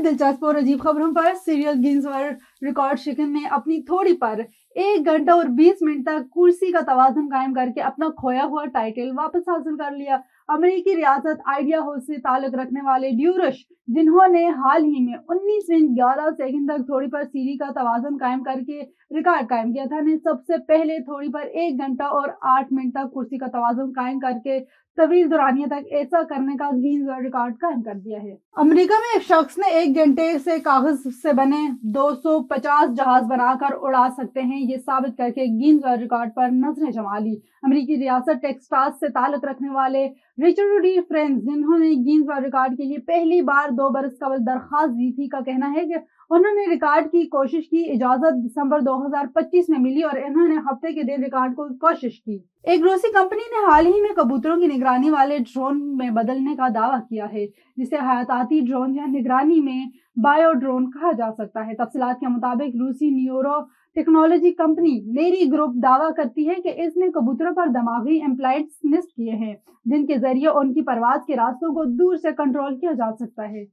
دلچسپ اور عجیب خبروں پر سیریل گینز ورلڈ ریکارڈ شکن نے اپنی تھوڑی پر 1 گھنٹہ اور 20 منٹ تک کرسی کا توازن قائم کر کے اپنا کھویا ہوا ٹائٹل واپس حاصل کر لیا۔ امریکی ریاست آئیڈیا ہاؤس سے تعلق رکھنے والے ڈیورش، جنہوں نے حال ہی میں 19 منٹ 11 سیکنڈ تک تھوڑی پر سیری کا توازن قائم کر کے ریکارڈ قائم کیا تھا، نے سب سے پہلے تھوڑی پر 1 گھنٹہ اور 8 منٹ تک کرسی کا توازن قائم کر کے طویل دورانیہ تک ایسا کرنے کا گینز ورلڈ ریکارڈ قائم کر دیا ہے۔ امریکہ میں ایک شخص نے 1 گھنٹے سے کاغذ سے بنے 250 جہاز بنا کر اڑا سکتے ہیں، یہ ثابت کر کے گینز ورلڈ ریکارڈ پر نظریں جما لی۔ امریکی ریاست ٹیکساس سے تعلق رکھنے والے رچرڈ ڈی فرینز، جنہوں نے گینز ورلڈ ریکارڈ کے لیے پہلی بار 2 برس قبل درخواست دی تھی، کا کہنا ہے کہ انہوں نے ریکارڈ کی کوشش کی اجازت دسمبر 2025 میں ملی اور انہوں نے ہفتے کے دن ریکارڈ کو کوشش کی۔ ایک روسی کمپنی نے حال ہی میں کبوتروں کی نگرانی والے ڈرون میں بدلنے کا دعویٰ کیا ہے، جسے حیاتیاتی ڈرون یا نگرانی میں بایو ڈرون کہا جا سکتا ہے۔ تفصیلات کے مطابق روسی نیورو ٹیکنالوجی کمپنی نیری گروپ دعویٰ کرتی ہے کہ اس نے کبوتروں پر دماغی امپلانٹس نصب کیے ہیں، جن کے ذریعے ان کی پرواز کے راستوں کو دور سے کنٹرول کیا جا سکتا ہے۔